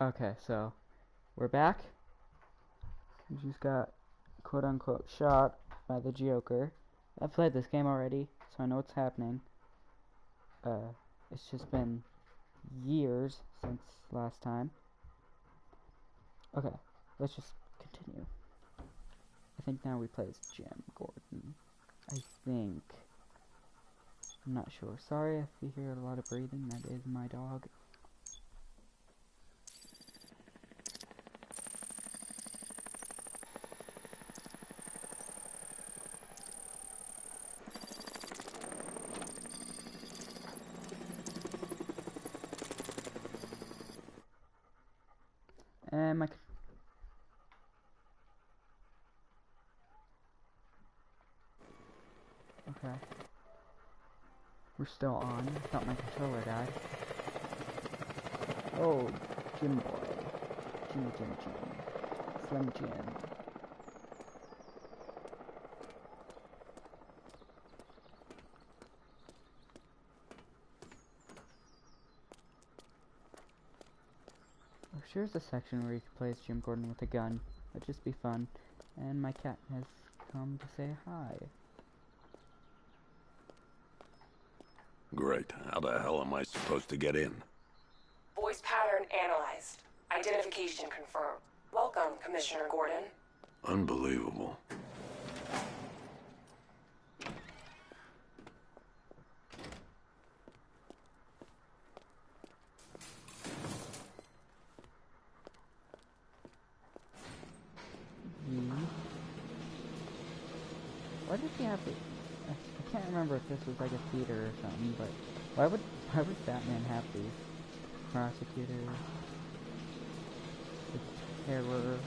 Okay, so we're back. We just got quote unquote shot by the Joker. I've played this game already, so I know what's happening. It's just been years since last time. Okay, let's just continue. I think now we play as Jim Gordon. I think. I'm not sure. Sorry if you hear a lot of breathing. That is my dog. And my... Okay. We're still on. I thought my controller died. Oh, Jim boy. Jim. Slim Jim. Oh, here's a section where you can play as Jim Gordon with a gun. That'd just be fun. And my cat has come to say hi. Great. How the hell am I supposed to get in? Voice pattern analyzed. Identification confirmed. Welcome, Commissioner Gordon. Unbelievable. Why did he have it? I can't remember if this was like a theater or something, but why would Batman have these? Prosecutor, the Terror,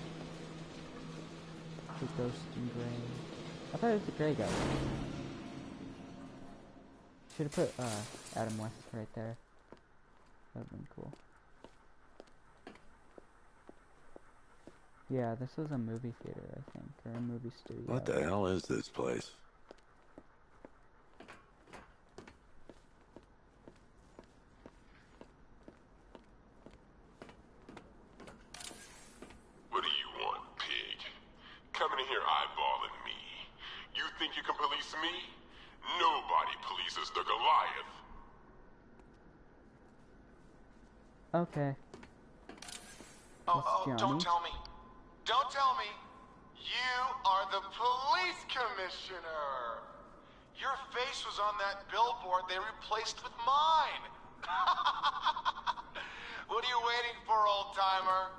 the Ghost in Grey. I thought it was the Grey guy. Should have put Adam West right there. That would've been cool. Yeah, this was a movie theater, I think, or a movie studio. What the hell is this place? What do you want, pig? Coming in here eyeballing me. You think you can police me? Nobody polices the Goliath. Okay. Oh, Johnny. don't tell me. Don't tell me. You are the police commissioner. Your face was on that billboard they replaced with mine. What are you waiting for, old-timer?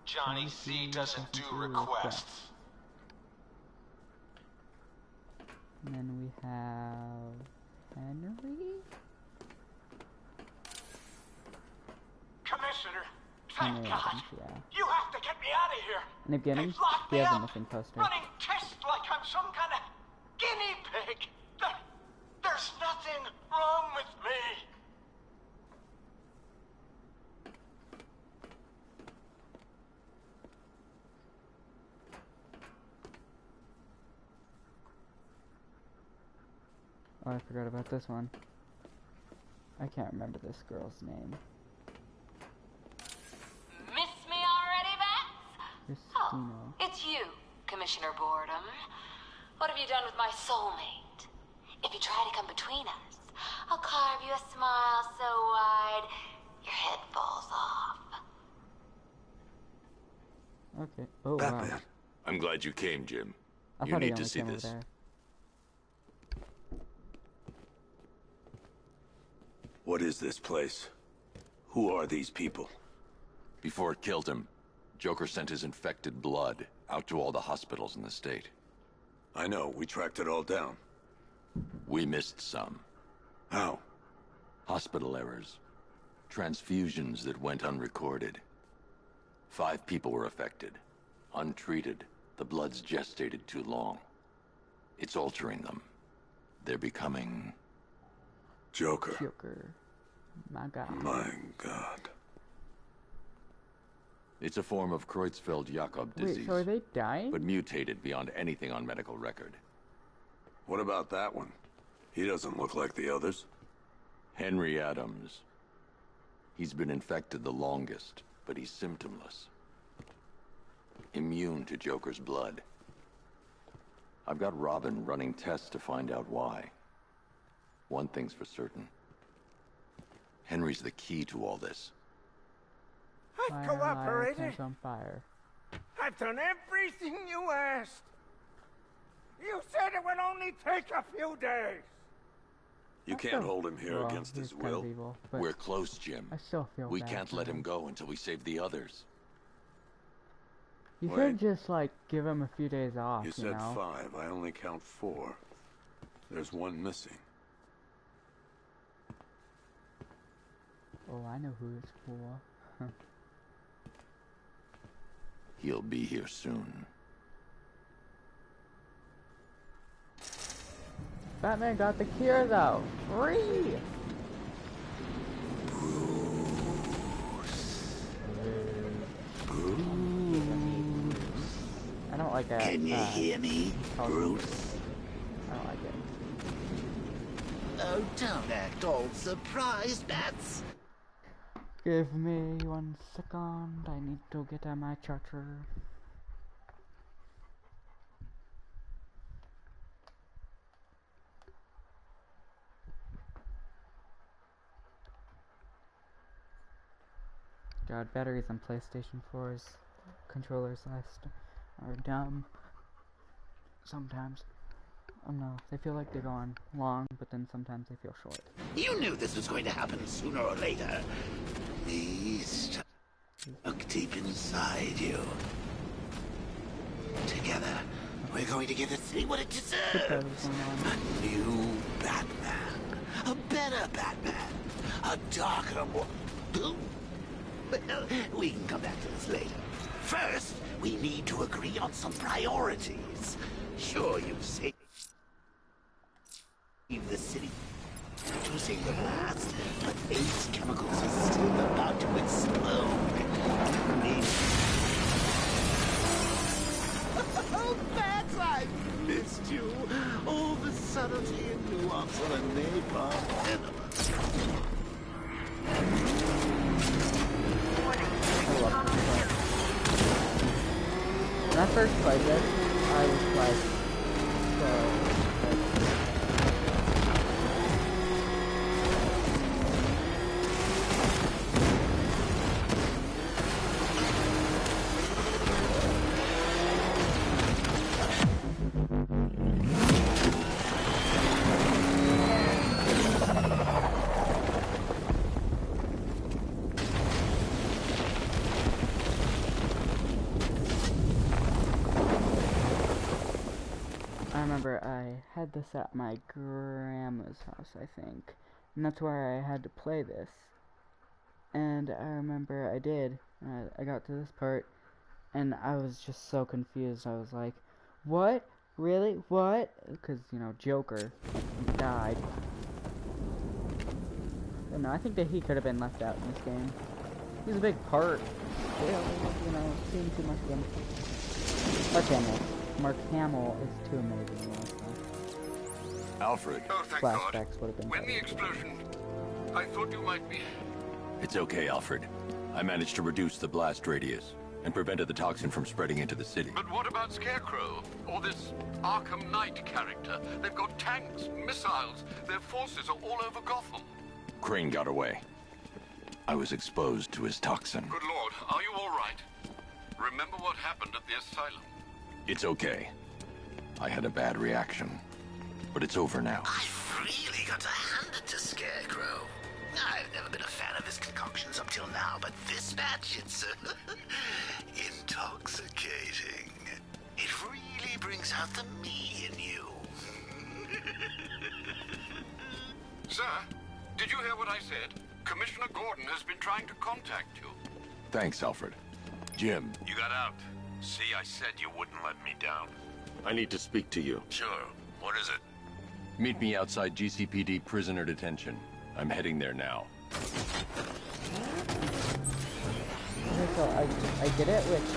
Johnny C doesn't do requests. And then we have Henry? Commissioner, Henry thank God. Adams, yeah. You have to get me out of here. In the beginning, They've locked he me has a up, missing poster. running tests like I'm some kind of guinea pig. There's nothing wrong with me. Oh, I forgot about this one. I can't remember this girl's name. Miss me already, Bats? Christina. Oh, it's you, Commissioner Boredom. What have you done with my soulmate? If you try to come between us, I'll carve you a smile so wide your head falls off. Okay. Oh, Batman. wow. I'm glad you came, Jim. I You thought he need to only see came over this. there. What is this place? Who are these people? Before it killed him, Joker sent his infected blood out to all the hospitals in the state. I know, we tracked it all down. We missed some. How? Hospital errors. Transfusions that went unrecorded. 5 people were affected. Untreated, the blood's gestated too long. It's altering them. They're becoming... Joker. Joker. My God. My God. It's a form of Creutzfeldt-Jakob disease. Wait, so are they dying? But mutated beyond anything on medical record. What about that one? He doesn't look like the others. Henry Adams. He's been infected the longest. but he's symptomless. Immune to Joker's blood. I've got Robin running tests to find out why. One thing's for certain. Henry's the key to all this. I've cooperated. On fire. I've done everything you asked. You said it would only take a few days. You can't hold him here Well, against he's his kind of will. evil, but We're close, Jim. I still feel We bad can't for let him go until we save the others. You Wait. could just like give him a few days off. You said know? 5. I only count 4. There's one missing. Oh, I know who it's for. He'll be here soon. Batman got the cure though. Free. I don't like that. Can you hear me, Bruce? I don't like it. Oh, don't act all surprised, Bats. Give me 1 second. I need to get on my charger. God, batteries on PlayStation 4's controllers are dumb. Sometimes. I don't know, they feel like they go on long, but then sometimes they feel short. You knew this was going to happen sooner or later. Please look deep inside you. Together, we're going to give the city what it deserves. A new Batman. A better Batman. A darker one. Well, we can come back to this later. First, we need to agree on some priorities. Sure, you've saved the city to save the blast, but Ace Chemicals is still about to explode. Oh, Bats, I missed you. All the subtlety and nuance of a napalm cinema. When I first played this, I was like, I had this at my grandma's house, I think, and that's where I had to play this. And I remember I did. I got to this part, and I was just so confused. I was like, "What? Really? What?" Because you know, Joker died. But no, I think that he could have been left out in this game. He's a big part. Still, you know, seeing too much of him. Mark Hamill. Mark Hamill is too amazing. Alfred. Oh, thank Flashbacks would have God. been When better. the explosion, I thought you might be... It's okay, Alfred. I managed to reduce the blast radius and prevented the toxin from spreading into the city. But what about Scarecrow? Or this Arkham Knight character? They've got tanks, missiles. Their forces are all over Gotham. Crane got away. I was exposed to his toxin. Good Lord, are you all right? Remember what happened at the asylum? It's okay. I had a bad reaction. But it's over now. I've really got to hand it to Scarecrow. I've never been a fan of his concoctions up till now, but this batch, it's intoxicating. It really brings out the me in you. Sir, did you hear what I said? Commissioner Gordon has been trying to contact you. Thanks, Alfred. Jim. You got out. See, I said you wouldn't let me down. I need to speak to you. Sure. What is it? Meet me outside GCPD prisoner detention. I'm heading there now. Okay, so I did it with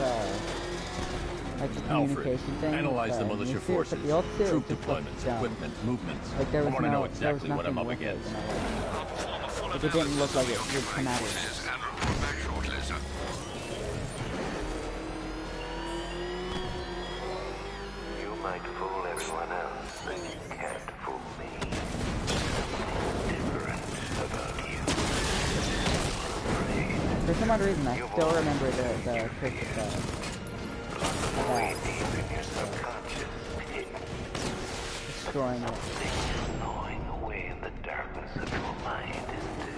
like the communication thing. Analyze the militia you see it, forces, but the old suit troop just looked deployments, dumb. equipment, movements. Like there I was want to know no, exactly what I'm up nothing with against. it, you know, like, it didn't look like it would come out of it. And report back shortly, sir. might fool everyone else, but you can't fool me. Something different about you. For some odd reason, I still remember the trick with that. Way deep in your subconscious. Destroying it. Something gnawing away in the darkness of your mind, isn't it?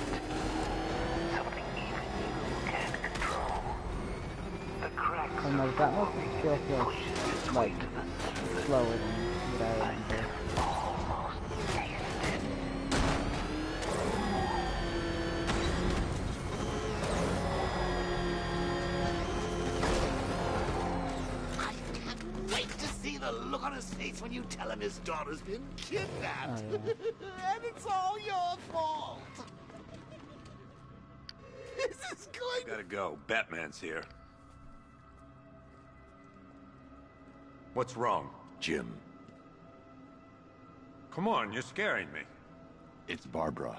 Something even you can't control. The cracks I don't know, that one still feels like slower than what I remember. almost tasted. I can't wait to see the look on his face when you tell him his daughter's been kidnapped. Oh, yeah. And it's all your fault. This is going Gotta go. Batman's here. What's wrong? Jim, Come on, you're scaring me. it's Barbara.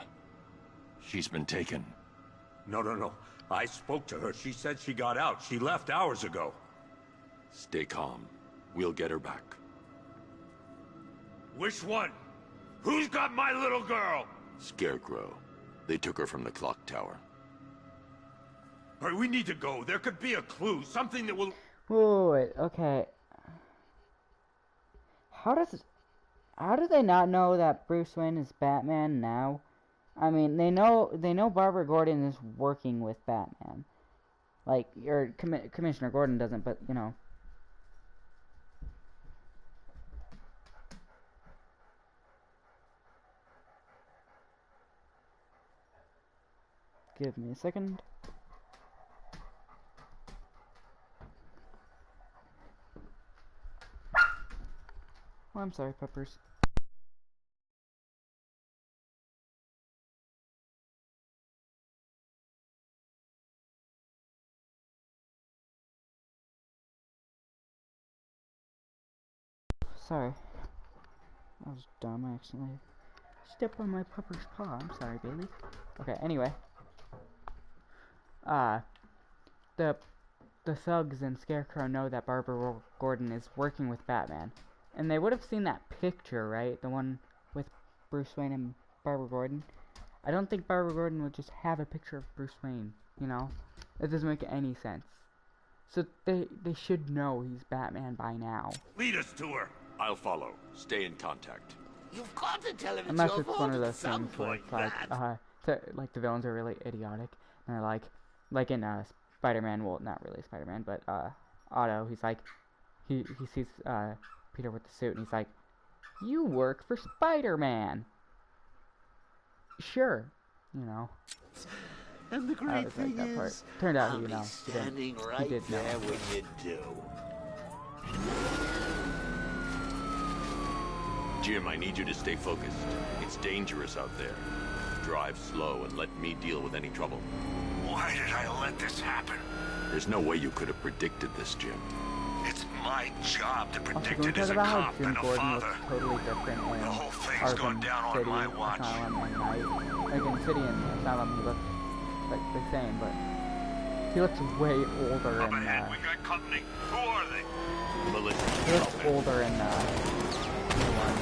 She's been taken. No. I spoke to her. She said she got out. She left hours ago. Stay calm. We'll get her back. Which one? Who's got my little girl? Scarecrow. They took her from the clock tower. All right, we need to go. There could be a clue. Something that will... Wait, okay. How do they not know that Bruce Wayne is Batman now? I mean, they know Barbara Gordon is working with Batman. Like, or Commissioner Gordon doesn't, but you know. Give me a second. Oh, I'm sorry, Peppers. Sorry. I was dumb, I accidentally stepped on my pupper's paw. I'm sorry, Bailey. Okay, anyway. The thugs and Scarecrow know that Barbara Gordon is working with Batman. And they would have seen that picture, right? The one with Bruce Wayne and Barbara Gordon. I don't think Barbara Gordon would just have a picture of Bruce Wayne, you know? It doesn't make any sense. So they should know he's Batman by now. Lead us to her. I'll follow. Stay in contact. You've got to tell him it's Unless your it's fault one of at those some things where point, it's like, Bat. like the villains are really idiotic. And they're like in Spider-Man, well, not really Spider-Man, but Otto, he's like, he sees Peter with the suit, and he's like, you work for Spider-Man. Sure, you know. And the great was like thing that part. is, Turned out I'll he, you be know, standing he right did know. there when you do. Jim, I need you to stay focused. It's dangerous out there. Drive slow and let me deal with any trouble. Why did I let this happen? There's no way you could have predicted this, Jim. It's my job to Also, predict can we it talk as a about how cop Jim and a Gordon father. looks totally different in The whole thing's gone Arkham down on City my watch. Asylum and Night? Like in City and Asylum, he looks like the same, but he looks way older Up in ahead, we got company. Who are they? Militia. he looks older in new one.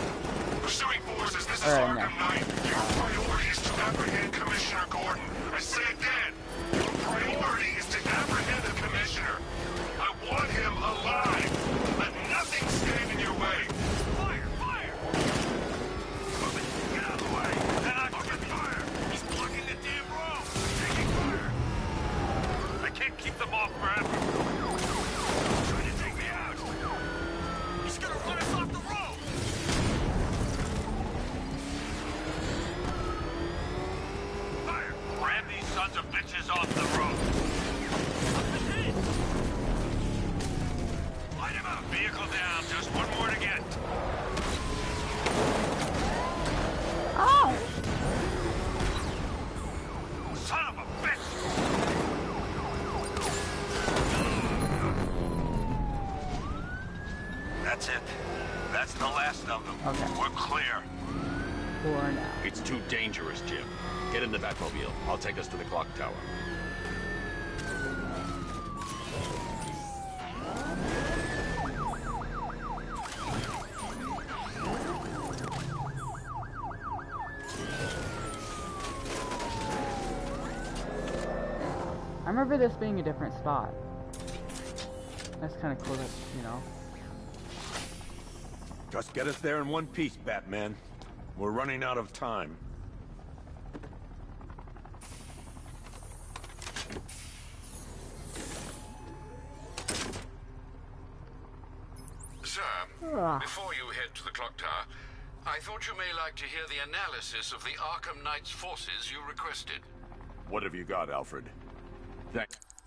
Pursuing forces, this is Alright, Arkham Knight. Your priority is to apprehend Commissioner Gordon. I say again, your priority is to apprehend the Commissioner. I want him alive. Let nothing stand in your way. Fire! Fire! Move it! Get out of the way! Then I'm taking fire! He's blocking the damn road! Taking fire! I can't keep them off forever! Trying to take me out! He's gonna run us off the road! Fire! Ram these sons of bitches off the road! Up ahead! Light him up! Vehicle down, just one more to get. Oh! Son of a bitch! That's it. That's the last of them. Okay. We're clear. For now. It's too dangerous, Jim. Get in the Batmobile. I'll take us to the clock tower. remember this being a different spot. That's kind of cool that, you know. Just get us there in one piece, Batman. We're running out of time. Sir, before you head to the clock tower, I thought you may like to hear the analysis of the Arkham Knight's forces you requested. What have you got, Alfred?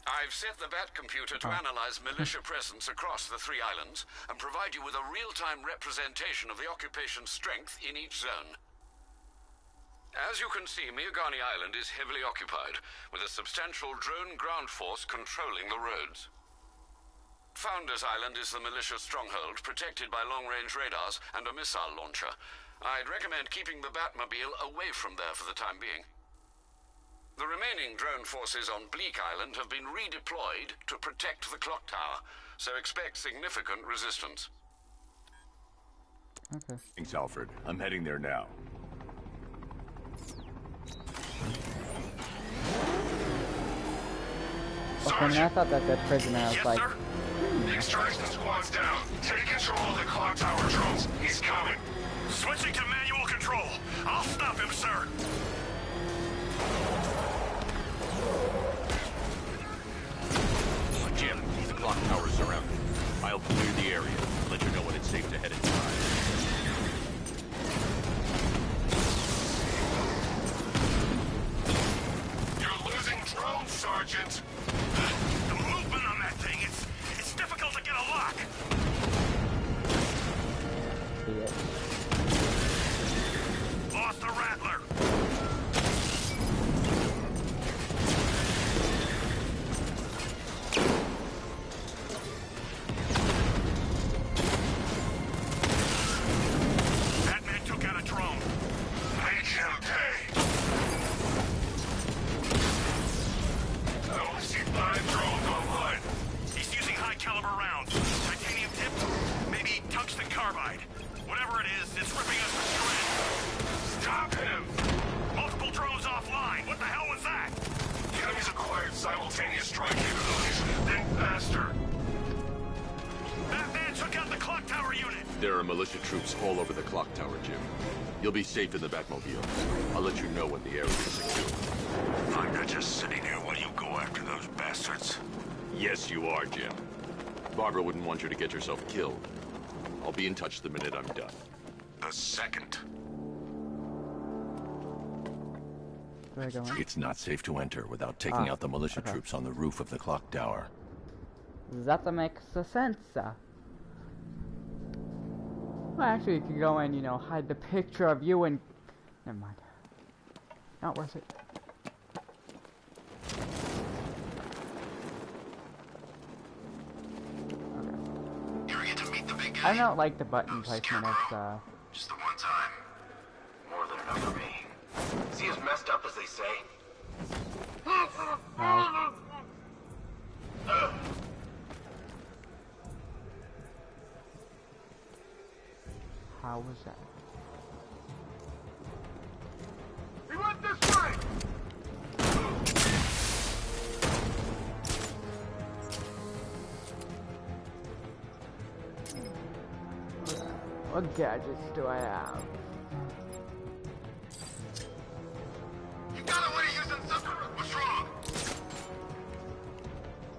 I've set the Bat computer to analyze militia presence across the 3 islands and provide you with a real-time representation of the occupation's strength in each zone. As you can see, Miagani Island is heavily occupied, with a substantial drone ground force controlling the roads. Founders Island is the militia stronghold, protected by long-range radars and a missile launcher. I'd recommend keeping the Batmobile away from there for the time being. The remaining drone forces on Bleak Island have been redeployed to protect the clock tower, so expect significant resistance. Okay. Thanks, Alfred. I'm heading there now. Okay, I thought that the prisoner was like... The extraction squad's down. Take control of the clock tower drones. He's coming. Switching to manual control. I'll stop him, sir. Jim, the clock tower is surrounded. I'll clear the area. Let you know when it's safe to head inside. You're losing drones, Sergeant. The movement on that thing, it's difficult to get a lock. Lost the Rattler. Batman took out a drone. Make him pay. I only see 5 drones online. He's using high-caliber rounds. Titanium tipped, maybe tungsten carbide. Whatever it is, it's ripping us to shreds. Stop him! Multiple drones offline. What the hell was that? The enemy's acquired simultaneous strike capabilities. Think faster. Batman took out the clock tower unit. There are militia troops all over the clock tower, Jim. You'll be safe in the Batmobile. I'll let you know when the area is secure. I'm not just sitting here while you go after those bastards. Yes, you are, Jim. Barbara wouldn't want you to get yourself killed. I'll be in touch the minute I'm done. The second. Where are you going? It's not safe to enter without taking out the militia troops on the roof of the clock tower. That makes sense. Well, actually, you could go and, you know, hide the picture of you and... Never mind. Not worth it. You ever get to meet the big guy? I don't like the button placement of, Just the one time. More than enough for me. Is he as messed up as they say? No. How was that? He went this way! What gadgets do I have? You got away using something. What's wrong?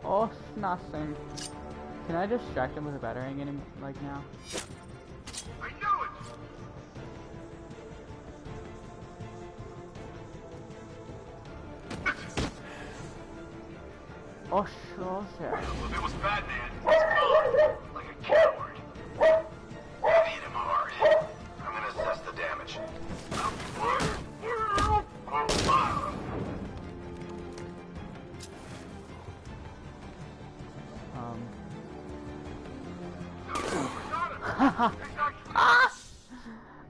Oh, nothing. Can I distract him with a battering in him, like, now? I knew it! Oh, sure, sir. If it was Batman, he's gone. Like a coward. I hit him hard. I'm gonna assess the damage.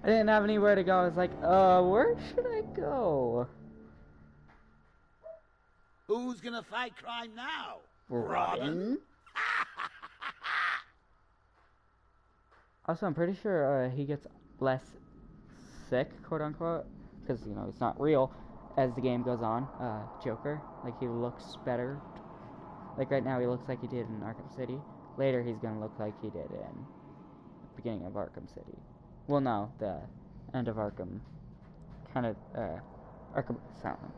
I didn't have anywhere to go. I was like, where should I go? Who's gonna fight crime now? Robin? Also, I'm pretty sure he gets less sick, quote unquote, because, you know, it's not real, as the game goes on, Joker. Like, he looks better. Like, right now he looks like he did in Arkham City. Later he's gonna look like he did in the beginning of Arkham City. Well, no, the end of Arkham. Kind of, Arkham Asylum.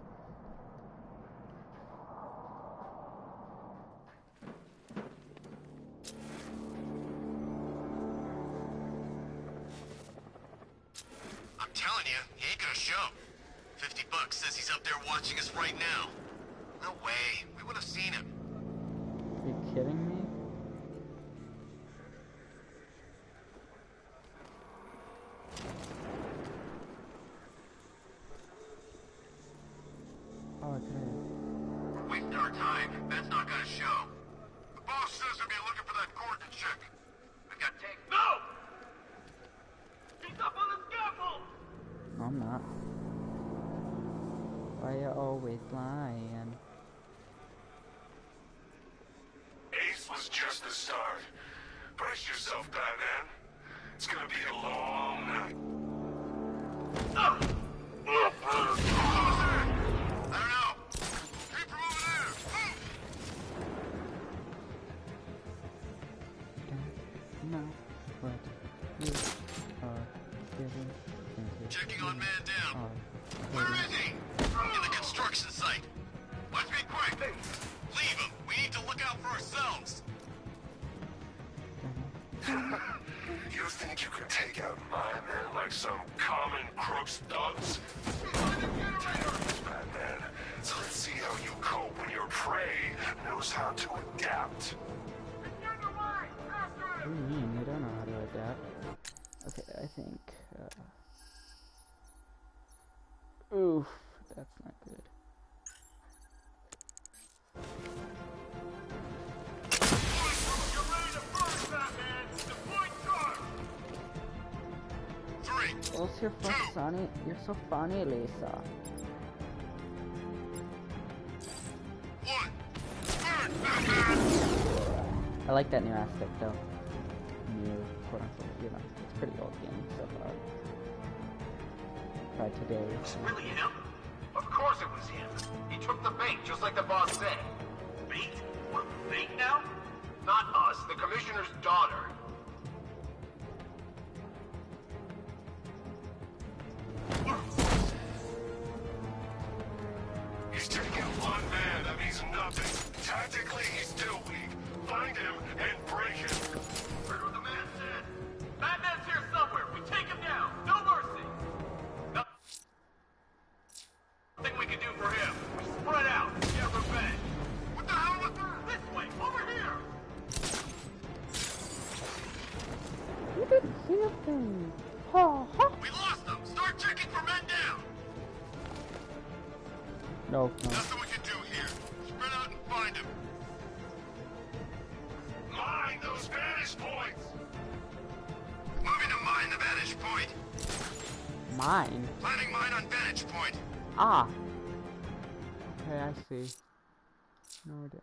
I'm telling you, he ain't gonna show. $50 says he's up there watching us right now. No way. We would have seen him. Are you kidding me? Oh, okay. We're wasting our time. That's not gonna show. The boss says he'll be looking for that Gordon chick. We got take. No! He's up on the scaffold! No, I'm not. Why you always lying? Ace was just the start. Brace yourself, Batman. It's gonna be a long night. I don't know. Keep from over there. Don't know what you are giving into. Checking on man down. Where is he? In the construction site. Let's be quick. Leave him. We need to look out for ourselves. You think you can take out my men like some common crooks thugs? Batman. So let's see how you cope when your prey knows how to adapt. What do you mean? They don't know how to adapt. Okay, I think. Oof, that's not good. What's your fuck, Sonny? You're so funny, Lisa. I like that new aspect, though. New, quote unquote, you know, it's a pretty old game so far. Tried today. Was it really him? Of course it was him. He took the bait, just like the boss said. Bait? We're bait now? Not us, the commissioner's daughter. He's taking one man, that means nothing. Tactically, he's still weak. Find him and break him. Heard what the man said. Batman's here somewhere. We take him down. No mercy. Nothing we can do for him. We spread out. Get revenge. What the hell was that? This way. Over here. You didn't see a thing. Ha ha. We lost them. Start checking for men down. No, no. Nothing we can do here. Spread out and find him. Mine those vantage points! Moving to mine the vantage point. Mine? Planning mine on vantage point. Ah. Okay, I see. No, I didn't.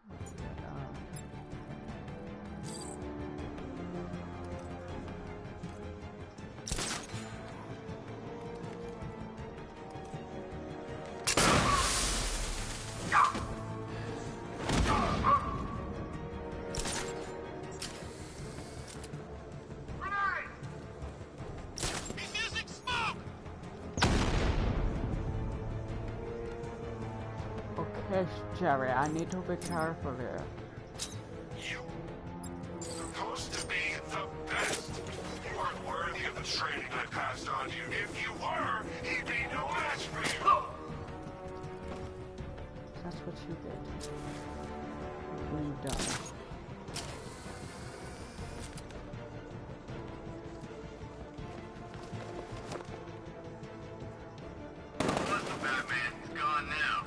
Okay, Jerry, I need to be careful here. You supposed to be the best. You aren't worthy of the training I passed on you. If you were, he'd be no match for you. That's what you did. What have you done? What's the Batman? He's gone now.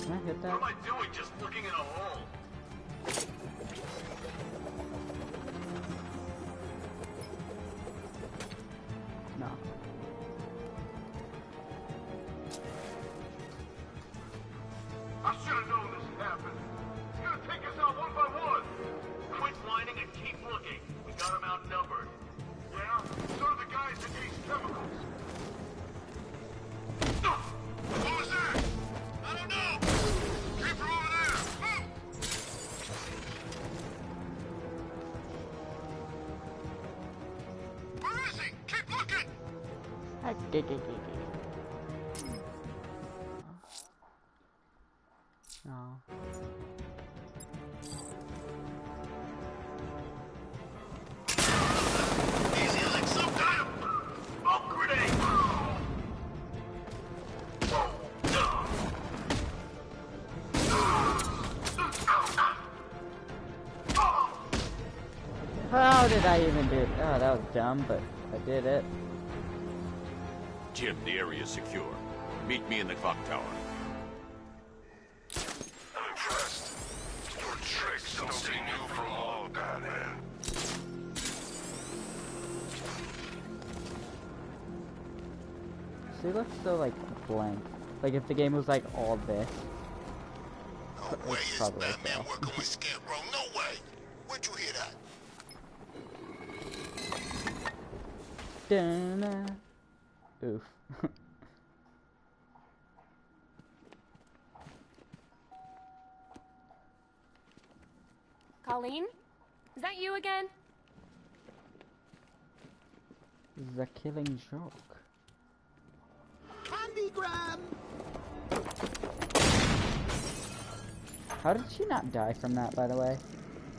Can I hit What that? am I doing just looking in a hole? No. I should have known this would Oh. Easy like some kind of bomb grenade. How did I even do it? Oh, that was dumb, but I did it. Jim, the area is secure. Meet me in the clock tower. I'm impressed. Your tricks don't stay new for long, Batman. She looks so like blank. Like if the game was like all this. No way It's is probably Batman like working with Scarecrow. No way. Where'd you hear that? Dun-na. Oof. Colleen? Is that you again? The killing joke. Candygram! How did she not die from that, by the way?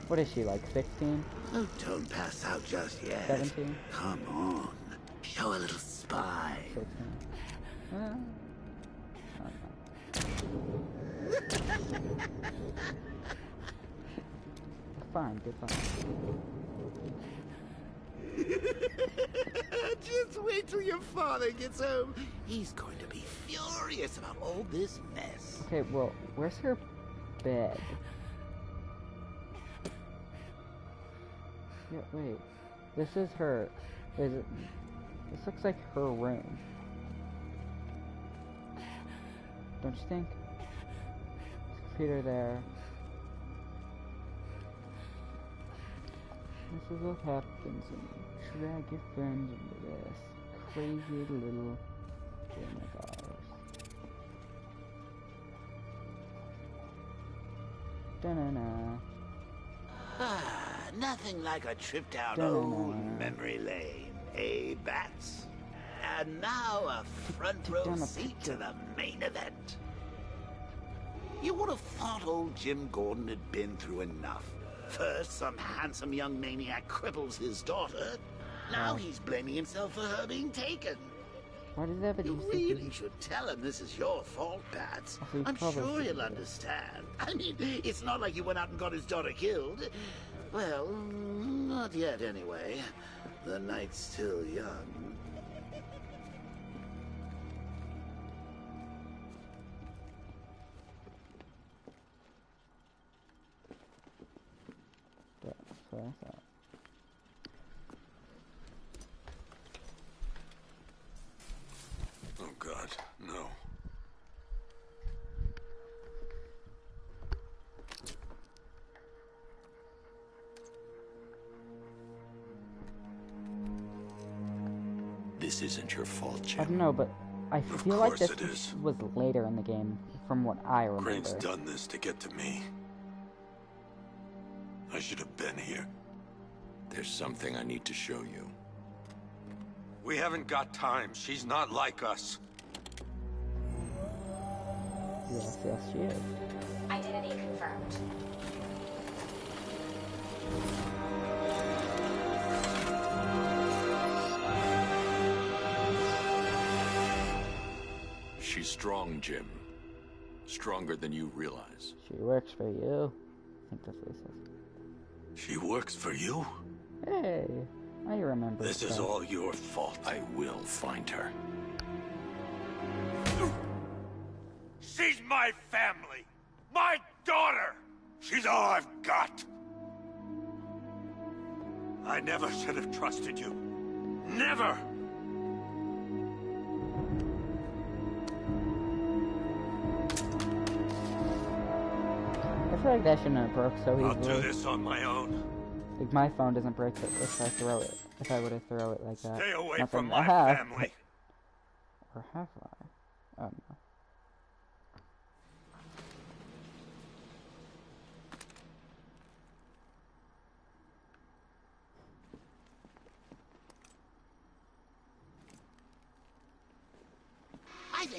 What is she, like 16? Oh, don't pass out just yet. 17? Come on. Show a little spine. 16. Fine, goodbye. Just wait till your father gets home. He's going to be furious about all this mess. Okay, well, where's her bed? Yeah, wait. This is her. Is it? This looks like her room. Don't you think? Computer there. This is what happens when you drag your friends into this crazy little game of ours. Da-na-na. Ah, nothing like a trip down Da-na-na. old memory lane, eh, Bats? And now a front row down a seat picture. to the main event. You would have thought old Jim Gordon had been through enough. First, some handsome young maniac cripples his daughter. Now he's blaming himself for her being taken. Why does that You have really should tell him this is your fault, Bats. He I'm probably sure he'll should. understand. I mean, it's not like you went out and got his daughter killed. Well, not yet anyway. The night's still young. That's what I thought. Oh God, no. This isn't your fault, I Jim. don't know, but I Of feel like course this it is. was later in the game, from what I remember. Crane's done this to get to me. I should have been here. There's something I need to show you. We haven't got time. She's not like us. Yes, yes, she is. Identity confirmed. She's strong, Jim. Stronger than you realize. She works for you. I think that's what he says. She works for you? Hey, I remember. This is stuff. all your fault. I will find her. She's my family. My daughter. She's all I've got. I never should have trusted you. Never. I feel like that shouldn't have broke so I'll do easily. this on my own. Like my phone doesn't break if I throw it. If I were to throw it like that. Stay away Not from that I my have, family. Or have I? Oh no.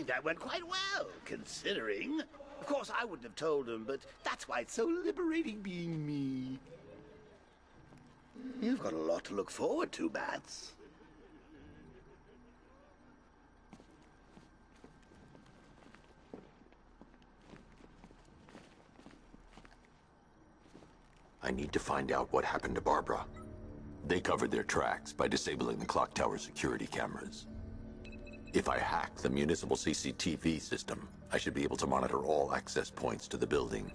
think that went quite well, considering. Of course, I wouldn't have told him, but that's why it's so liberating being me. You've got a lot to look forward to, Bats. I need to find out what happened to Barbara. They covered their tracks by disabling the clock tower security cameras. If I hack the municipal CCTV system, I should be able to monitor all access points to the building.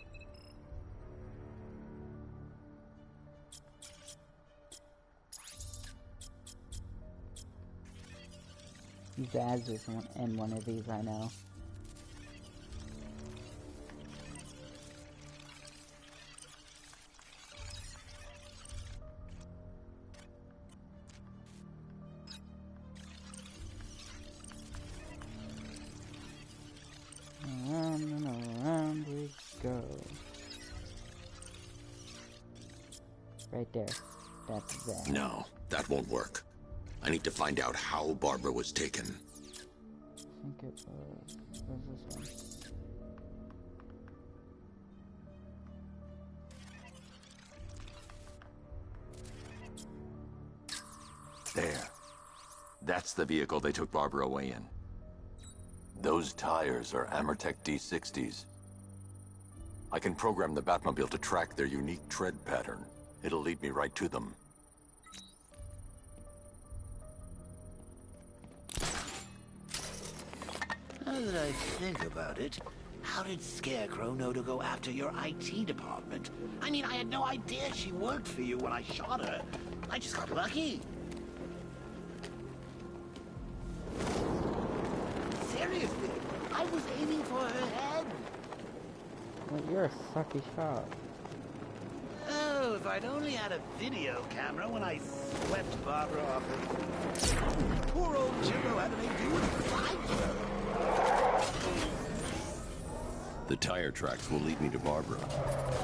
Zaz is in one of these, I know. Around and around we go. Right there. That's that. No, that won't work. I need to find out how Barbara was taken. I think it was... Where's this one? There. That's the vehicle they took Barbara away in. Those tires are Amertech D60s. I can program the Batmobile to track their unique tread pattern. It'll lead me right to them. Now that I think about it, how did Scarecrow know to go after your IT department? I mean, I had no idea she worked for you when I shot her. I just got lucky. Seriously, I was aiming for her head. Well, you're a sucky shot. Oh, if I'd only had a video camera when I swept Barbara off her. Poor old Jimbo had to make do with a flamethrower. The tire tracks will lead me to Barbara.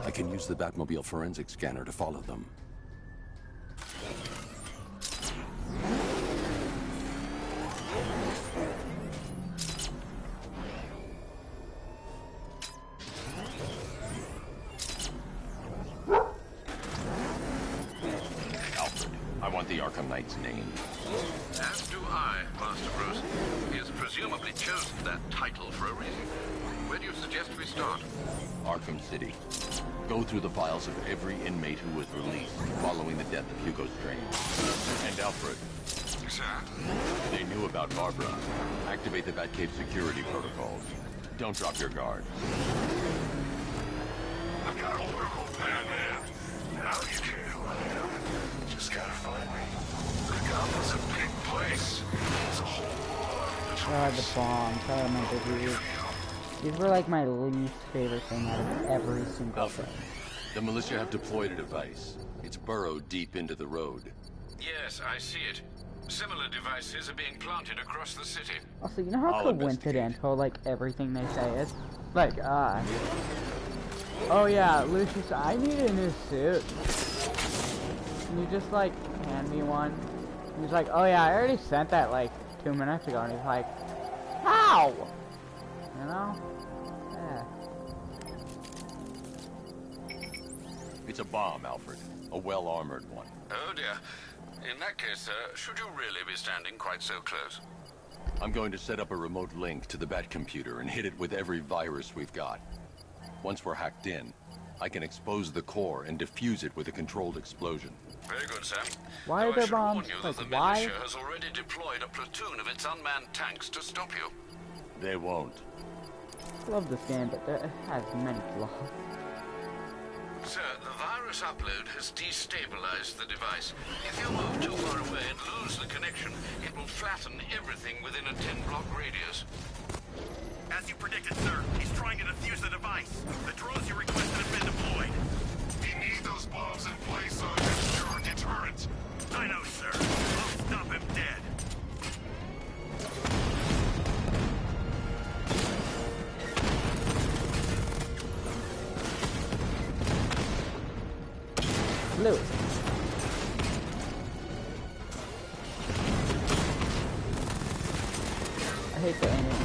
I can use the Batmobile forensic scanner to follow them. Alfred, I want the Arkham Knight's name. As do I, Master Bruce. He has presumably chosen that title for a reason. Where do you suggest we start? Arkham City. Go through the files of every inmate who was released following the death of Hugo Strange. And Alfred. Sir? They knew about Barbara. Activate the Batcave security protocols. Don't drop your guard. I got a local Batman. Now you care who I am. Just gotta find me. Gotham's a big place. It's a whole lot of God, the bombs. I remember these. These were like my least favorite thing out of every single thing. The militia have deployed a device. It's burrowed deep into the road. Yes, I see it. Similar devices are being planted across the city. Also, you know how coincidental, like, everything they say is? Like, oh yeah, Lucius, I need a new suit. Can you just, like, hand me one? He's like, oh yeah, I already sent that, like, 2 minutes ago, and he's like, how? You know? Yeah. It's a bomb, Alfred. A well-armored one. Oh dear. In that case, sir, should you really be standing quite so close? I'm going to set up a remote link to the Batcomputer and hit it with every virus we've got. Once we're hacked in, I can expose the core and defuse it with a controlled explosion. Very good, sir. Why are there bombs? Like, The why? militia has already deployed a platoon of its unmanned tanks to stop you. They won't. I love this game, but it has many flaws. Sir, the virus upload has destabilized the device. If you move too far away and lose the connection, it will flatten everything within a 10-block radius. As you predicted, sir, he's trying to defuse the device. The drones you requested have been deployed. We need those bombs in place so it's pure deterrent. I know, sir. I'll stop him dead. Blue. I hate the aiming.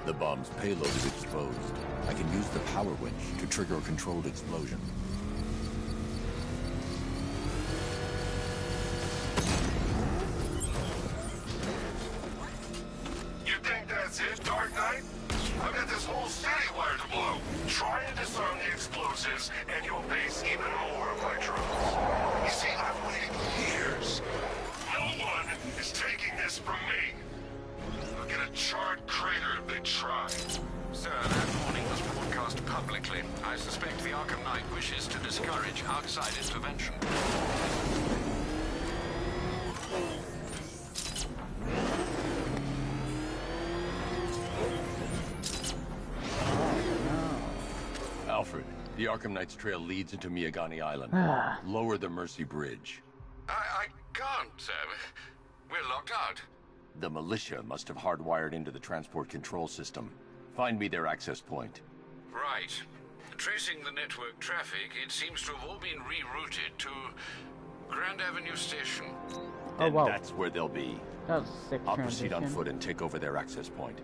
The bomb's payload is exposed. I can use the power winch to trigger a controlled explosion. You think that's it, Dark Knight? I've got this whole city wired to blow. Try and disarm the explosives, and you'll face even more of my troubles. You see, I've waited years. No one is taking this from me. I'll get a charred crater if they try. Sir, that warning was broadcast publicly. I suspect the Arkham Knight wishes to discourage outside intervention. Alfred, the Arkham Knight's trail leads into Miyagani Island. Lower the Mercy Bridge. I can't, sir. We're locked out. The militia must have hardwired into the transport control system. Find me their access point. Right. Tracing the network traffic, it seems to have all been rerouted to Grand Avenue Station. Oh, wow. That's where they'll be. That was a sick I'll proceed on transition. foot and take over their access point.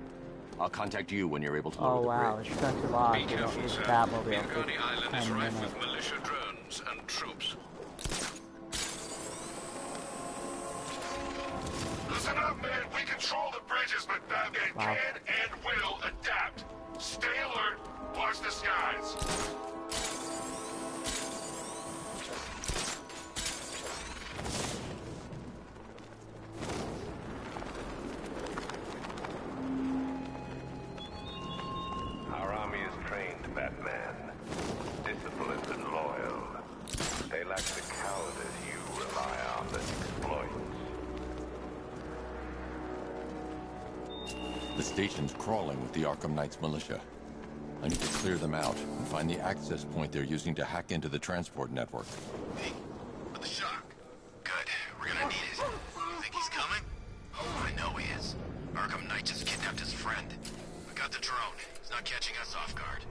I'll contact you when you're able to Oh lower wow, the bridge. it's such a lot. Be We don't careful, use sir. Batmobile for Miyagani Island is 10 rife minutes. with militia drones and troops. Listen up, man. We control the bridges, but Batman Wow. can and will adapt. Stay alert. Watch the skies. Our army is trained, Batman. Disciplined and loyal. They lack the cowardice you rely on that exploits. The station's crawling with the Arkham Knight's militia. I need to clear them out and find the access point they're using to hack into the transport network. Hey, with the shock. Good. We're gonna need it. You think he's coming? Oh, I know he is. Arkham Knight just kidnapped his friend. I got the drone. He's not catching us off guard.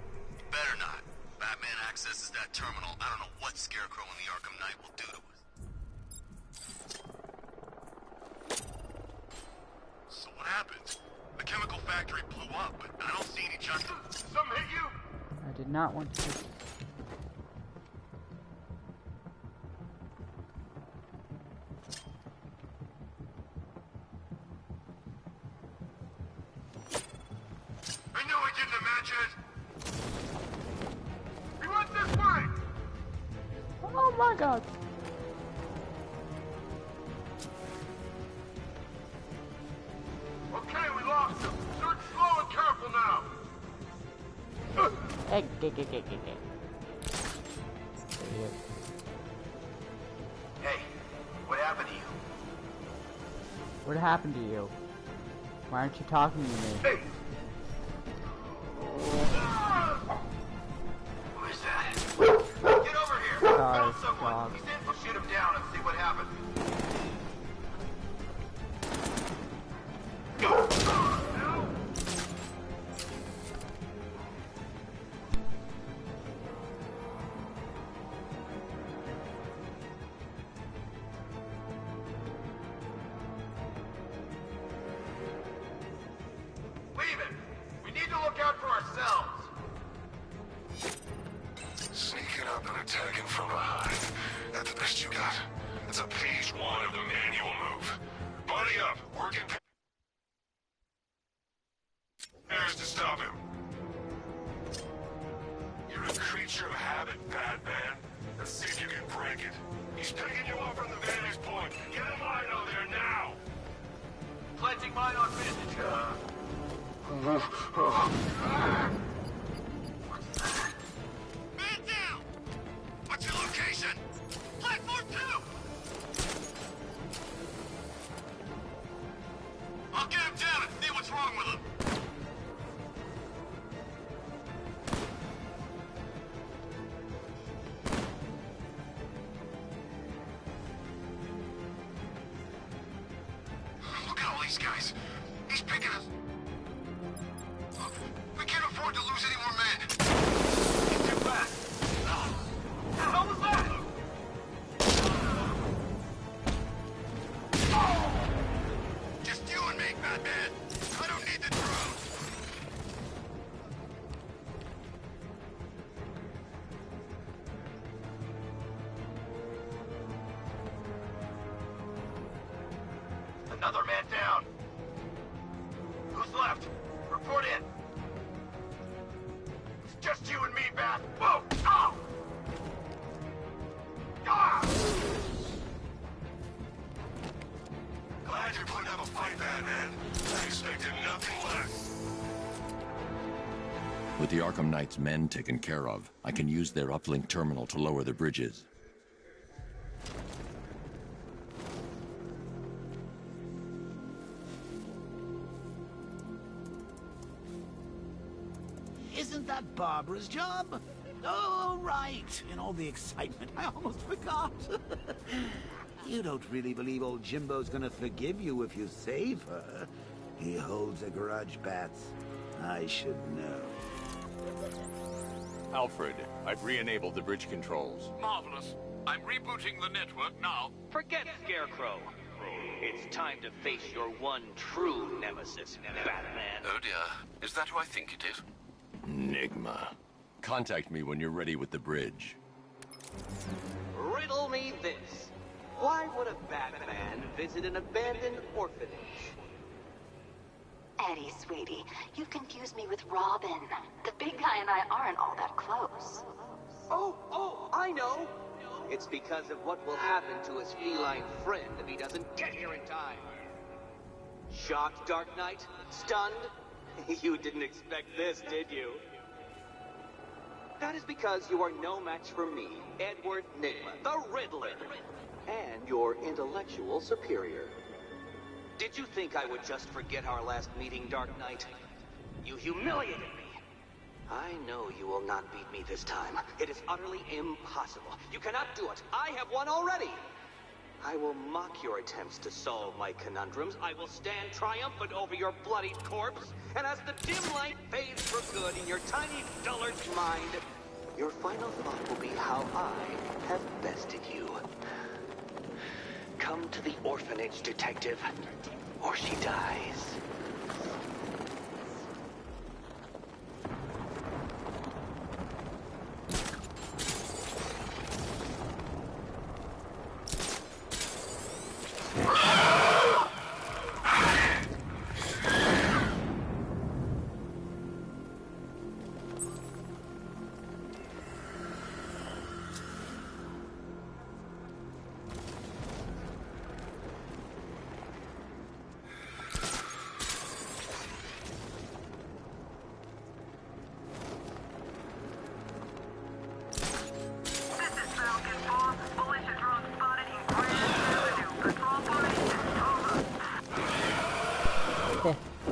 Better not. Batman accesses that terminal. I don't know what Scarecrow and the Arkham Knight will do to us. So what happened? The chemical factory blew up, but I don't see any justice. Something hit you? I did not want to. I knew I didn't imagine it. He went this way. Oh my god. Okay, we lost him. Search slow and careful now. Hey, Idiot. Hey, what happened to you? What happened to you? Why aren't you talking to me? Hey! Who is that? Get over here! Sorry, Found someone! dog. He's in. We'll shoot him down and see what happens. Leave it! We need to look out for ourselves! Sneaking up and attacking from behind. That's the best you got. That's a page 1 of the manual move. Buddy up. Working pairs to stop him. You're a creature of habit, Batman. Let's see if you can break it. He's picking you up from the vantage point. Get in line out there now. Planting mine on vintage. Man down! What's your location? Platform 2! I'll get him down and see what's wrong with him. Look at all these guys. He's picking us. We can't afford to lose any more men. He's too fast. What the hell was that? Just you and me, Batman. I don't need the drone. Another man down. Who's left? Report in. It's just you and me, Bat. Whoa! Ow! Ah! Glad you're putting up a fight, Batman. I expected nothing less. With the Arkham Knight's men taken care of, I can use their uplink terminal to lower the bridges. Isn't that Barbara's job? Oh, right. In all the excitement, I almost forgot. You don't really believe old Jimbo's gonna forgive you if you save her. He holds a grudge, Bats. I should know. Alfred, I've re-enabled the bridge controls. Marvelous. I'm rebooting the network now. Forget Scarecrow. It's time to face your one true nemesis, Batman. Oh dear. Is that who I think it is? Enigma. Contact me when you're ready with the bridge. Riddle me this. Why would a Batman visit an abandoned orphanage? Eddie, sweetie, you've confused me with Robin. The big guy and I aren't all that close. Oh, I know. It's because of what will happen to his feline friend if he doesn't get here in time. Shocked, Dark Knight? Stunned? You didn't expect this, did you? That is because you are no match for me, Edward Nygma, the Riddler, and your intellectual superior. Did you think I would just forget our last meeting, Dark Knight? You humiliated me. I know you will not beat me this time. It is utterly impossible. You cannot do it. I have won already. I will mock your attempts to solve my conundrums. I will stand triumphant over your bloodied corpse. And as the dim light fades for good in your tiny dullard's mind, your final thought will be how I have bested you. Come to the orphanage, detective, or she dies.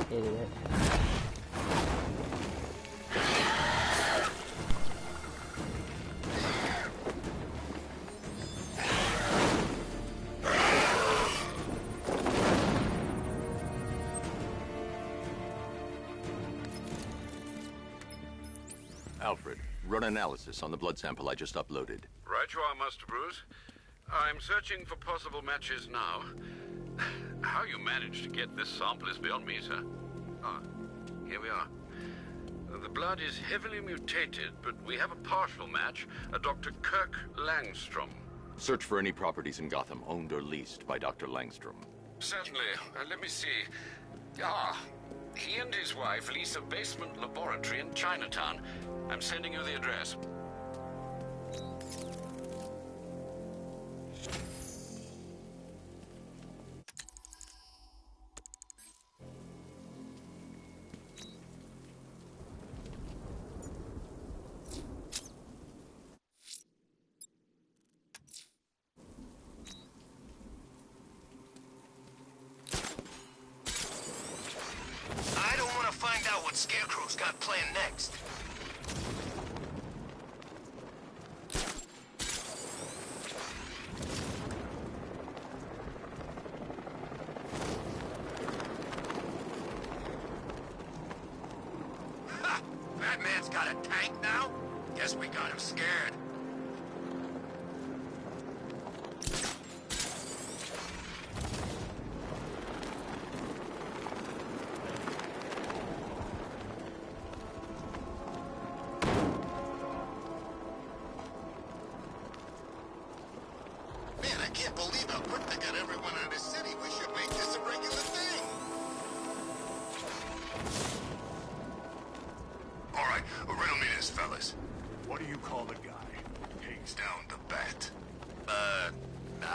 Idiot. Alfred, run analysis on the blood sample I just uploaded. Right you are, Master Bruce. I'm searching for possible matches now. How you managed to get this sample is beyond me, sir. Ah, here we are. The blood is heavily mutated, but we have a partial match, a Dr. Kirk Langstrom. Search for any properties in Gotham owned or leased by Dr. Langstrom. Certainly. Let me see. Ah, he and his wife lease a basement laboratory in Chinatown. I'm sending you the address. I don't want to find out what Scarecrow's got planned next. Ha! Batman's got a tank now? Guess we got him scared. Man, I can't believe how quick they got everyone out of the city. We should make this a regular What do you call the guy? Takes down the bat. I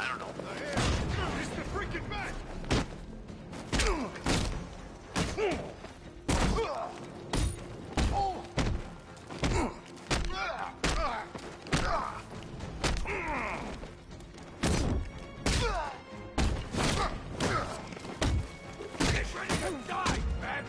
don't know. It's the freaking bat! Get ready to die, bat!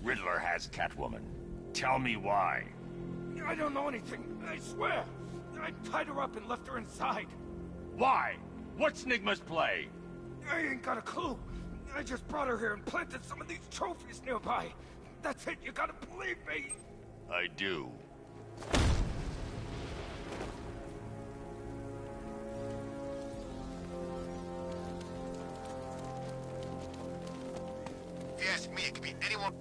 Riddler has Catwoman. Tell me why. I don't know anything, I swear. I tied her up and left her inside. Why? What's Nigma's play? I ain't got a clue. I just brought her here and planted some of these trophies nearby. That's it, you gotta believe me. I do. If you ask me, it could be anyone.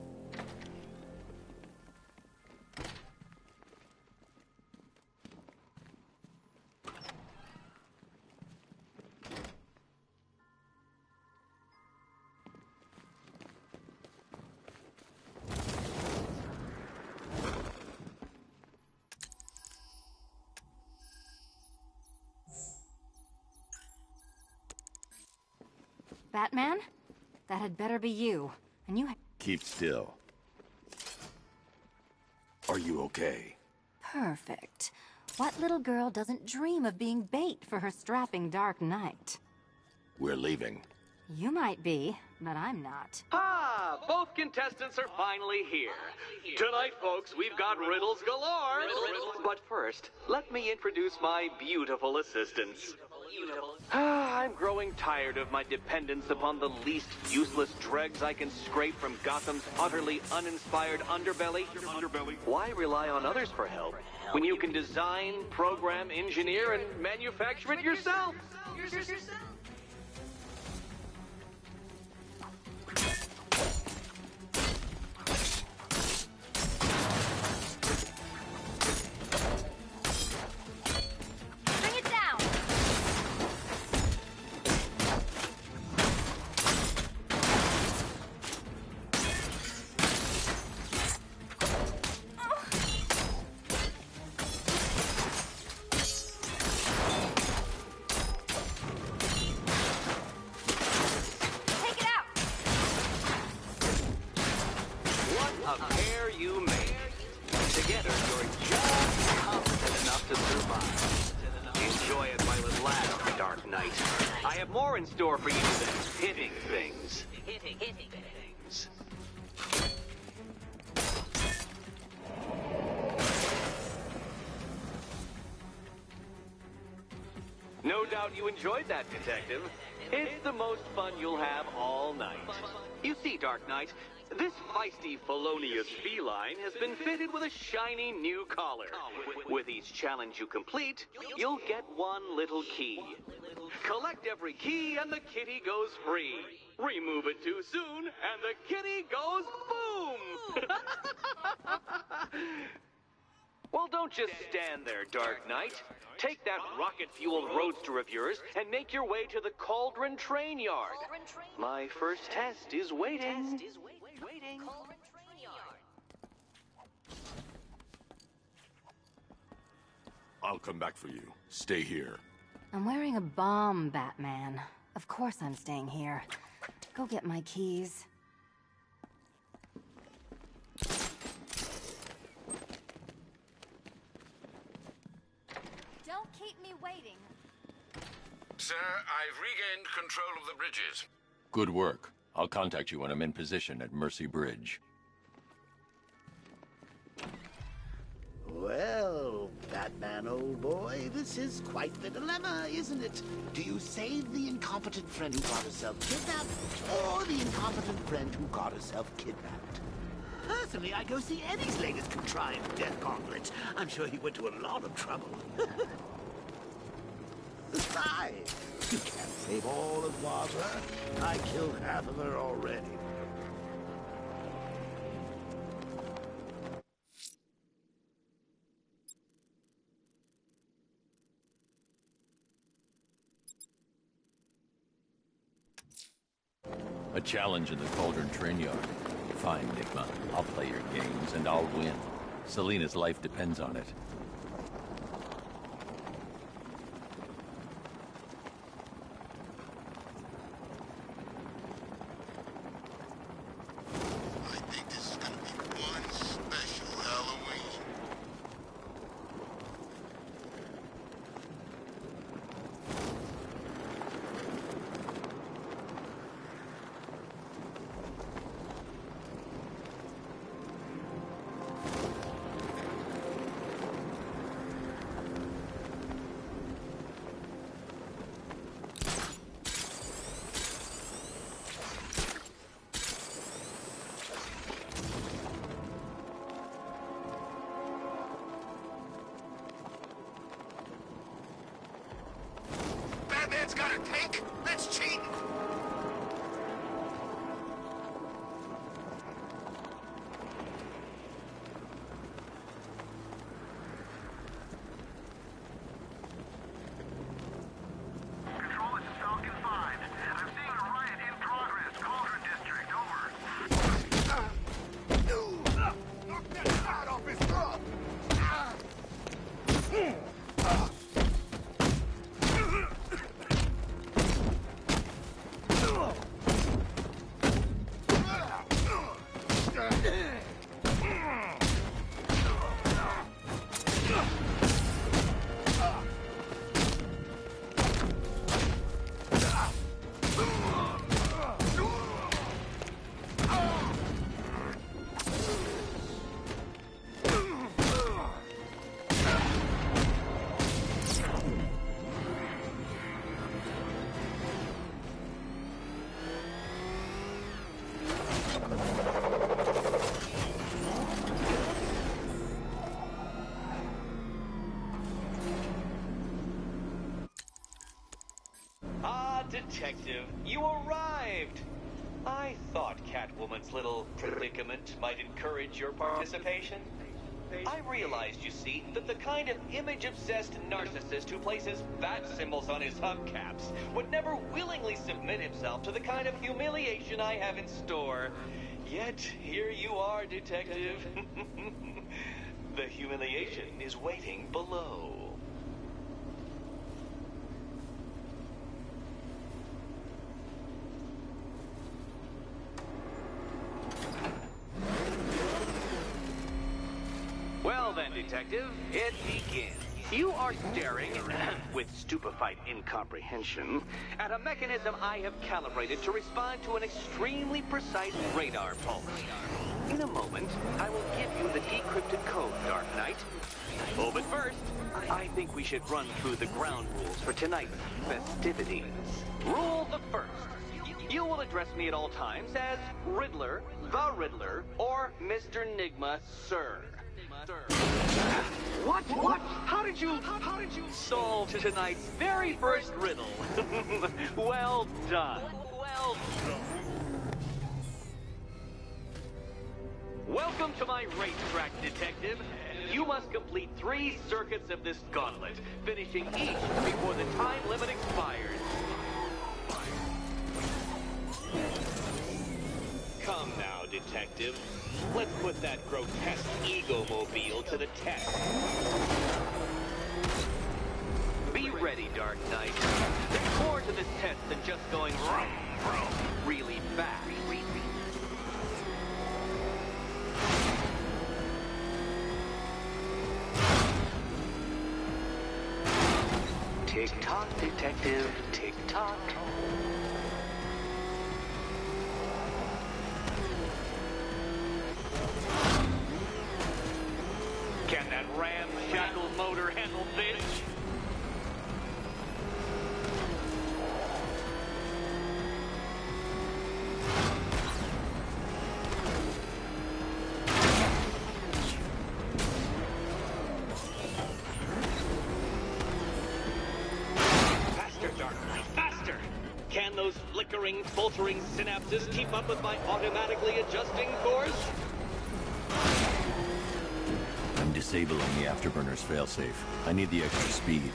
Batman? That had better be you. And you Keep still. Are you okay? Perfect. What little girl doesn't dream of being bait for her strapping Dark Knight? We're leaving. You might be, but I'm not. Ah, both contestants are finally here. Tonight, folks, we've got riddles galore. But first, let me introduce my beautiful assistants. I'm growing tired of my dependence upon the least useless dregs I can scrape from Gotham's utterly uninspired underbelly. Why rely on others for help when you can design, program, engineer, and manufacture it yourself? In store for you than hitting things. No doubt you enjoyed that, Detective. It's the most fun you'll have all night. You see, Dark Knight, this feisty, felonious feline has been fitted with a shiny new collar. With each challenge you complete, you'll get one little key. Collect every key and the kitty goes free. Remove it too soon and the kitty goes boom! Well, don't just stand there, Dark Knight. Take that rocket-fueled roadster of yours and make your way to the Cauldron Train Yard. My first test is waiting. I'll come back for you. Stay here. I'm wearing a bomb, Batman. Of course I'm staying here. Go get my keys. Don't keep me waiting. Sir, I've regained control of the bridges. Good work. I'll contact you when I'm in position at Mercy Bridge. Well, Batman, old boy, this is quite the dilemma, isn't it? Do you save the incompetent friend who got herself kidnapped, or the incompetent friend who got herself kidnapped? Personally, I go see Eddie's latest contrived death gauntlet. I'm sure he went to a lot of trouble. Besides, You can't save all of Wavra. I killed half of her already. A challenge in the Cauldron Train Yard. Fine, Nigma. I'll play your games, and I'll win. Selena's life depends on it. I think this is gonna be one special Halloween. Batman's got a tank? That's cheating! Control, this is Falcon 5. I'm seeing a riot in progress. Cauldron District, over. Knock that hat off his throat! Detective, you arrived! I thought Catwoman's little predicament might encourage your participation. I realized, you see, that the kind of image-obsessed narcissist who places bat symbols on his hubcaps would never willingly submit himself to the kind of humiliation I have in store. Yet, here you are, Detective. The humiliation is waiting below. Well then, Detective, it begins. You are staring, with stupefied incomprehension, at a mechanism I have calibrated to respond to an extremely precise radar pulse. In a moment, I will give you the decrypted code, Dark Knight. Oh, but first, I think we should run through the ground rules for tonight's festivities. Rule the first. You will address me at all times as Riddler, the Riddler, or Mr. Nigma, sir. What? How did you solve tonight's very first riddle? Well done. Welcome to my racetrack, Detective. You must complete 3 circuits of this gauntlet, finishing each before the time limit expires. Come now, Detective. Let's put that grotesque ego-mobile to the test. Be ready, Dark Knight. There's more to this test than just going vroom, vroom, really fast. Tick-tock, Detective, tick-tock. Can that ramshackle motor handle this? Faster, Dark Knight, faster! those flickering, faltering synapses keep up with my automatically adjusting course? I'm disabling the afterburner's failsafe. I need the extra speed.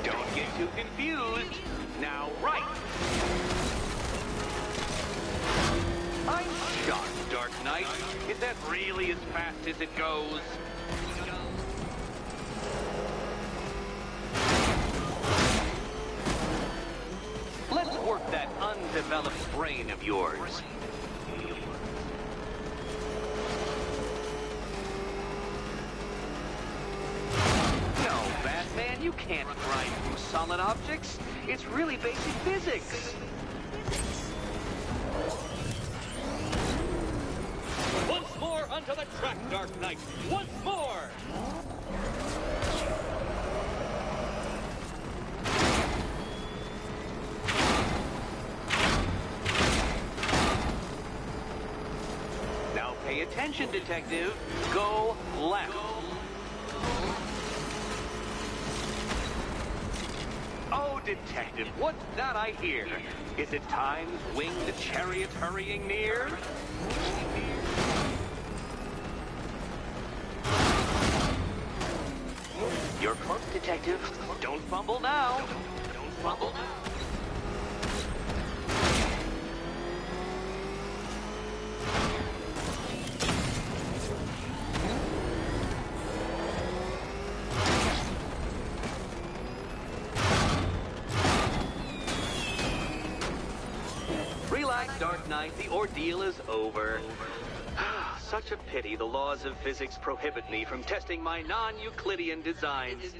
Don't get too confused. Now, right. I'm shocked, Dark Knight. Is that really as fast as it goes? Let's work that undeveloped brain of yours. No, Batman, you can't drive through solid objects. It's really basic physics. Once more onto the track, Dark Knight. Once more! Now pay attention, Detective. Go left. Oh, Detective, what's that I hear? Is it time's winged chariot hurrying near? You're close, Detective. Don't fumble now. Don't fumble now. Relax, Dark Knight. The ordeal is over. Such a pity the laws of physics prohibit me from testing my non-Euclidean designs.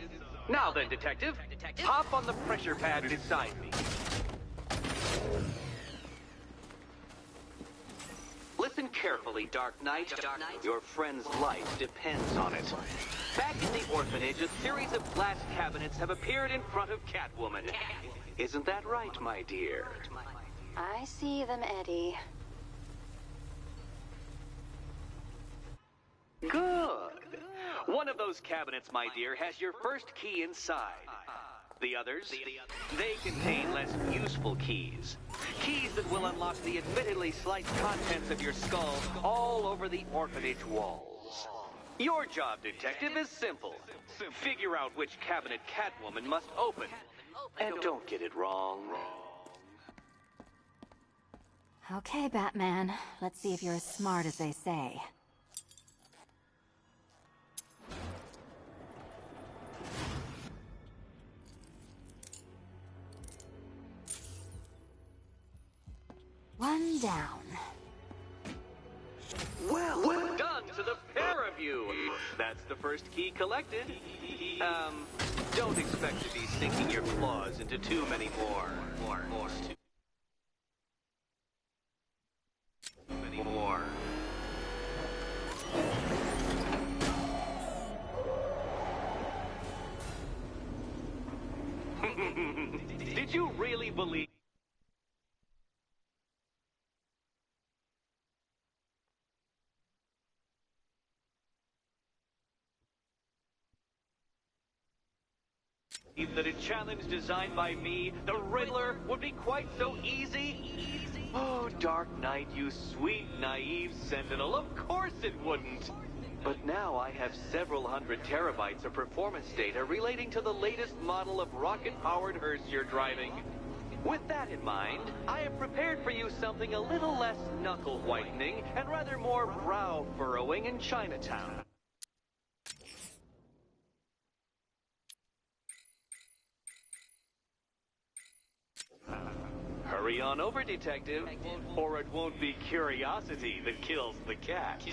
Now then, Detective, hop on the pressure pad beside me. Listen carefully, Dark Knight. Your friend's life depends on it. Back in the orphanage, a series of glass cabinets have appeared in front of Catwoman. Isn't that right, my dear? I see them, Eddie. Good. One of those cabinets, my dear, has your first key inside. The others, they contain less useful keys. Keys that will unlock the admittedly slight contents of your skull all over the orphanage walls. Your job, Detective, is simple. Figure out which cabinet Catwoman must open. And don't get it wrong. Okay, Batman. Let's see if you're as smart as they say. One down. Well done to the pair of you. That's the first key collected. Don't expect to be sinking your claws into too many more. Did you really believe? That a challenge designed by me, the Riddler, would be quite so easy? Oh, Dark Knight, you sweet, naive sentinel, of course it wouldn't. But now I have several hundred terabytes of performance data relating to the latest model of rocket-powered hearse you're driving. With that in mind, I have prepared for you something a little less knuckle-whitening and rather more brow-furrowing in Chinatown. Hurry on over, Detective, or it won't be curiosity that kills the cat.